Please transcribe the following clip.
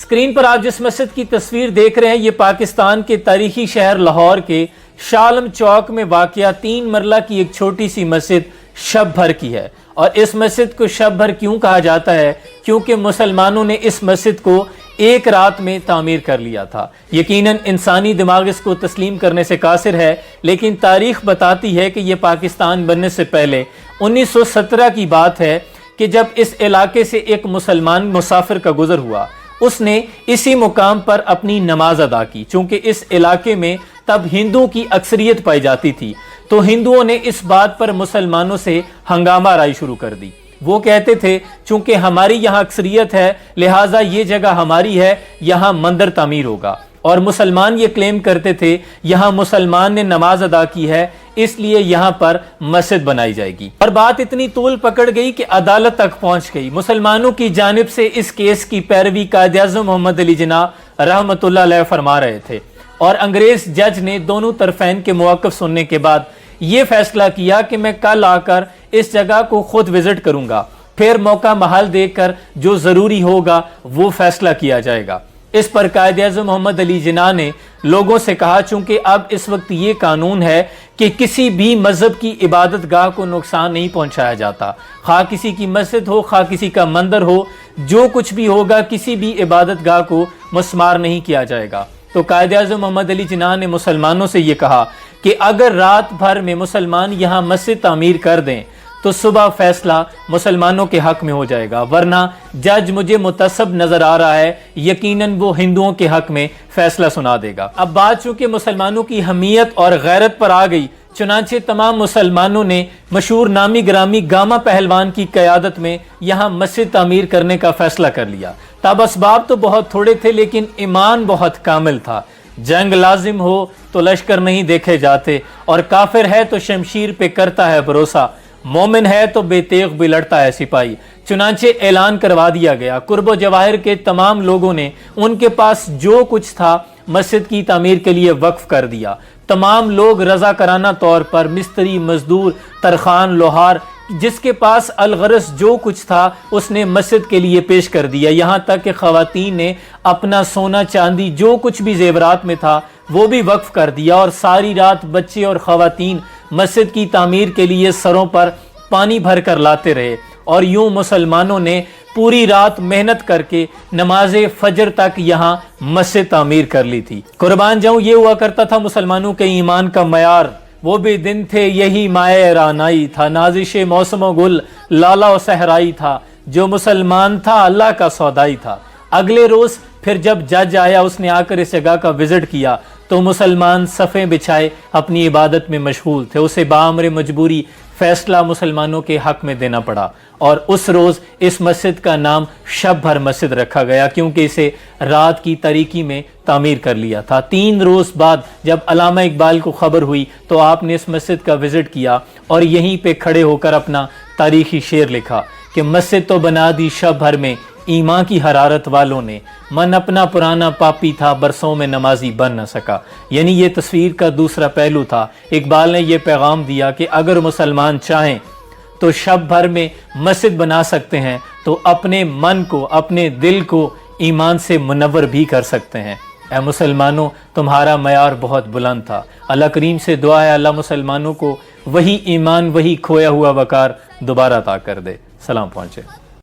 Screen پر آپ جس مسجد کی تصویر دیکھ رہے ہیں یہ پاکستان کے تاریخی شہر لاہور کے شاہ عالم چوک میں واقع 3 مرلہ کی ایک چھوٹی سی مسجد شب بھر کی ہے۔ اور اس مسجد کو شب بھر کیوں کہا جاتا ہے؟ کیونکہ مسلمانوں نے اس مسجد کو ایک رات میں تعمیر کر لیا تھا۔ یقیناً انسانی دماغ اس کو تسلیم کرنے سے قاصر ہے، لیکن تاریخ بتاتی ہے کہ یہ پاکستان بننے سے پہلے 1917 کی بات ہے کہ جب اس علاقے سے ایک مسلمان مسافر کا گزر ہوا، اس نے اسی مقام پر اپنی نماز ادا کی۔ چونکہ اس علاقے میں تب ہندوؤں کی اکثریت پائی جاتی تھی، تو ہندوؤں نے اس بات پر مسلمانوں سے ہنگامہ آرائی شروع کر دی۔ وہ کہتے تھے چونکہ ہماری یہاں اکثریت ہے لہٰذا یہ جگہ ہماری ہے، یہاں مندر تعمیر ہوگا۔ اور مسلمان یہ کلیم کرتے تھے یہاں مسلمان نے نماز ادا کی ہے اس لیے یہاں پر مسجد بنائی جائے گی۔ اور بات اتنی طول پکڑ گئی کہ عدالت تک پہنچ گئی۔ مسلمانوں کی جانب سے اس کیس کی پیروی قائد اعظم محمد علی جناح رحمۃ اللہ علیہ فرما رہے تھے، اور انگریز جج نے دونوں طرفین کے موقف سننے کے بعد یہ فیصلہ کیا کہ میں کل آ کر اس جگہ کو خود وزٹ کروں گا، پھر موقع محل دیکھ کر جو ضروری ہوگا وہ فیصلہ کیا جائے گا۔ اس پر قائد اعظم محمد علی جناح نے لوگوں سے کہا چونکہ اب اس وقت یہ قانون ہے کہ کسی بھی مذہب کی عبادت گاہ کو نقصان نہیں پہنچایا جاتا، خواہ کسی کی مسجد ہو خواہ کسی کا مندر ہو، جو کچھ بھی ہوگا کسی بھی عبادت گاہ کو مسمار نہیں کیا جائے گا۔ تو قائد اعظم محمد علی جناح نے مسلمانوں سے یہ کہا کہ اگر رات بھر میں مسلمان یہاں مسجد تعمیر کر دیں تو صبح فیصلہ مسلمانوں کے حق میں ہو جائے گا، ورنہ جج مجھے متعصب نظر آ رہا ہے، یقیناً وہ ہندوؤں کے حق میں فیصلہ سنا دے گا۔ اب بات چونکہ مسلمانوں کی حمیت اور غیرت پر آ گئی، چنانچہ تمام مسلمانوں نے مشہور نامی گرامی گاما پہلوان کی قیادت میں یہاں مسجد تعمیر کرنے کا فیصلہ کر لیا۔ تب اسباب تو بہت تھوڑے تھے لیکن ایمان بہت کامل تھا۔ جنگ لازم ہو تو لشکر نہیں دیکھے جاتے، اور کافر ہے تو شمشیر پہ کرتا ہے بھروسہ، مومن ہے تو بے تیغ بھی لڑتا ہے سپاہی۔ چنانچہ اعلان کروا دیا گیا۔ قرب و جواہر کے تمام لوگوں نے ان کے پاس جو کچھ تھا مسجد کی تعمیر کے لیے وقف کر دیا۔ تمام لوگ رضاکارانہ طور پر مستری، مزدور، ترخان، لوہار، جس کے پاس الغرض جو کچھ تھا اس نے مسجد کے لیے پیش کر دیا۔ یہاں تک کہ خواتین نے اپنا سونا چاندی جو کچھ بھی زیورات میں تھا وہ بھی وقف کر دیا، اور ساری رات بچے اور خواتین مسجد کی تعمیر کے لیے سروں پر پانی بھر کر لاتے رہے، اور یوں مسلمانوں نے پوری رات محنت کر کے نماز فجر تک یہاں مسجد تعمیر کر لی تھی۔ قربان جاؤں، یہ ہوا کرتا تھا مسلمانوں کے ایمان کا معیار۔ وہ بھی دن تھے یہی مائع رانائی تھا، نازش موسم و گل لالا و صحرائی تھا، جو مسلمان تھا اللہ کا سودائی تھا۔ اگلے روز پھر جب جج آیا اس نے آ کر اس جگہ کا وزٹ کیا تو مسلمان صفیں بچھائے اپنی عبادت میں مشغول تھے۔ اسے بامر مجبوری فیصلہ مسلمانوں کے حق میں دینا پڑا، اور اس روز اس مسجد کا نام شب بھر مسجد رکھا گیا کیونکہ اسے رات کی تاریکی میں تعمیر کر لیا تھا۔ 3 روز بعد جب علامہ اقبال کو خبر ہوئی تو آپ نے اس مسجد کا وزٹ کیا اور یہیں پہ کھڑے ہو کر اپنا تاریخی شعر لکھا کہ مسجد تو بنا دی شب بھر میں ایمان کی حرارت والوں نے، من اپنا پرانا پاپی تھا برسوں میں نمازی بن نہ سکا۔ یعنی یہ تصویر کا دوسرا پہلو تھا۔ اقبال نے یہ پیغام دیا کہ اگر مسلمان چاہیں تو شب بھر میں مسجد بنا سکتے ہیں تو اپنے من کو، اپنے دل کو ایمان سے منور بھی کر سکتے ہیں۔ اے مسلمانوں، تمہارا معیار بہت بلند تھا۔ اللہ کریم سے دعا ہے اللہ مسلمانوں کو وہی ایمان، وہی کھویا ہوا وقار دوبارہ عطا کر دے۔ سلام پہنچے۔